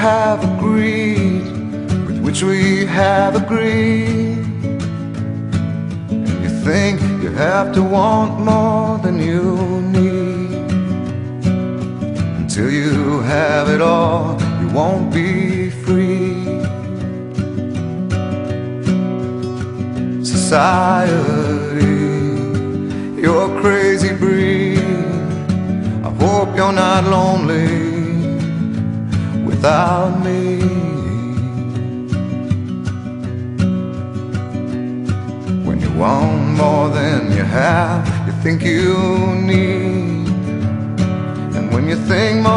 have agreed, with which we have agreed. And you think you have to want more than you need. Until you have it all, you won't be free. Society, you're a crazy breed. I hope you're not lonely without me. When you want more than you have, you think you need. And when you think more